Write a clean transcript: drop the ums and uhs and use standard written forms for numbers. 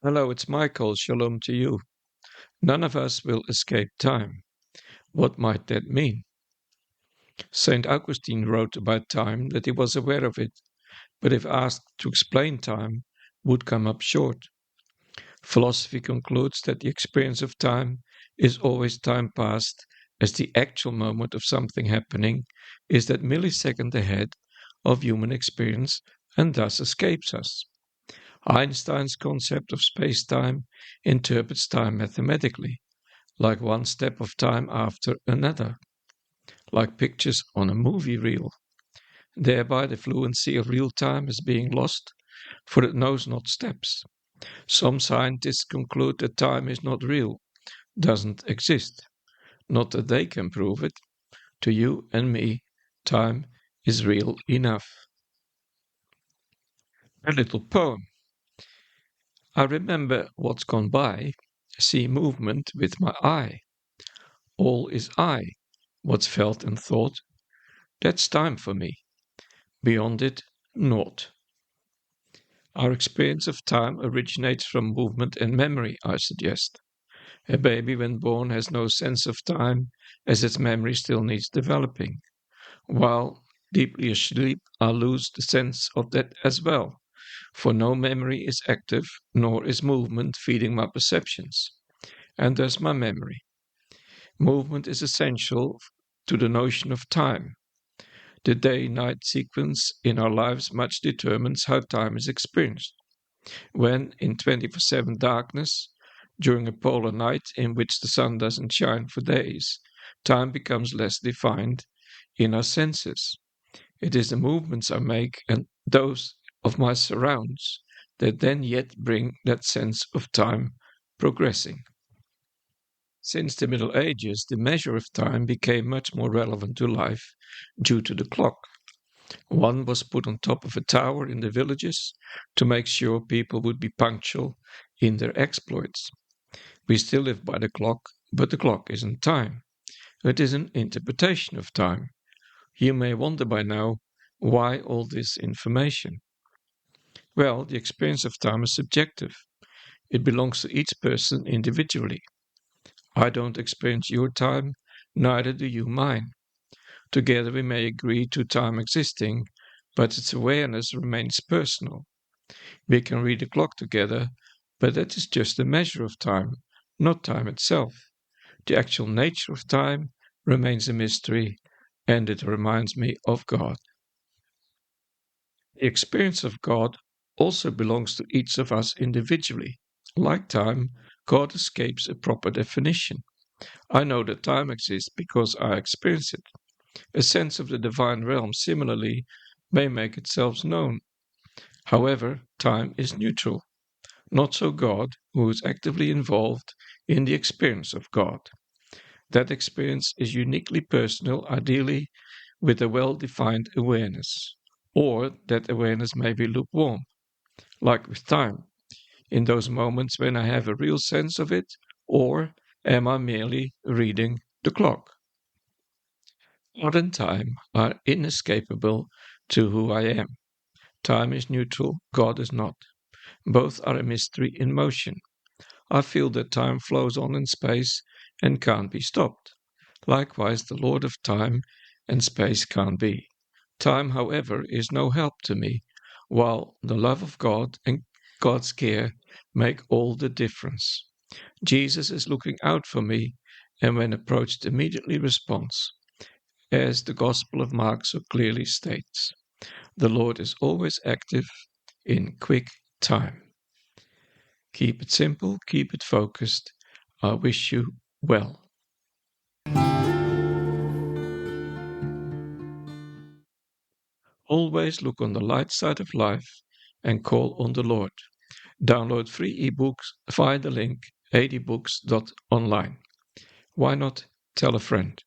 Hello, it's Michael. Shalom to you. None of us will escape time. What might that mean? St. Augustine wrote about time that he was aware of it, but if asked to explain time, would come up short. Philosophy concludes that the experience of time is always time past, as the actual moment of something happening is that millisecond ahead of human experience and thus escapes us. Einstein's concept of space-time interprets time mathematically, like one step of time after another, like pictures on a movie reel. Thereby the fluency of real time is being lost, for it knows not steps. Some scientists conclude that time is not real, doesn't exist. Not that they can prove it. To you and me, time is real enough. A little poem. I remember what's gone by, see movement with my eye. All is I, what's felt and thought. That's time for me. Beyond it, naught. Our experience of time originates from movement and memory, I suggest. A baby, when born, has no sense of time, as its memory still needs developing. While deeply asleep, I lose the sense of that as well, for no memory is active, nor is movement feeding my perceptions, and thus my memory. Movement is essential to the notion of time. The day-night sequence in our lives much determines how time is experienced. When, in 24/7 darkness, during a polar night in which the sun doesn't shine for days, time becomes less defined in our senses. It is the movements I make and those of my surrounds that then yet bring that sense of time progressing. Since the Middle Ages, the measure of time became much more relevant to life due to the clock. One was put on top of a tower in the villages to make sure people would be punctual in their exploits. We still live by the clock, but the clock isn't time. It is an interpretation of time. You may wonder by now, why all this information? Well, the experience of time is subjective. It belongs to each person individually. I don't experience your time, neither do you mine. Together we may agree to time existing, but its awareness remains personal. We can read the clock together, but that is just a measure of time, not time itself. The actual nature of time remains a mystery, and it reminds me of God. The experience of God also belongs to each of us individually. Like time, God escapes a proper definition. I know that time exists because I experience it. A sense of the divine realm, similarly, may make itself known. However, time is neutral. Not so God, who is actively involved in the experience of God. That experience is uniquely personal, ideally with a well-defined awareness. Or that awareness may be lukewarm, like with time, in those moments when I have a real sense of it, or am I merely reading the clock? God and time are inescapable to who I am. Time is neutral, God is not. Both are a mystery in motion. I feel that time flows on in space and can't be stopped. Likewise, the Lord of time and space can't be. Time, however, is no help to me, while the love of God and God's care make all the difference. Jesus is looking out for me, and when approached, immediately responds, as the Gospel of Mark so clearly states. The Lord is always active in quick time. Keep it simple, keep it focused. I wish you well. Always look on the light side of life and call on the Lord. Download free ebooks via the link 80books.online. Why not tell a friend?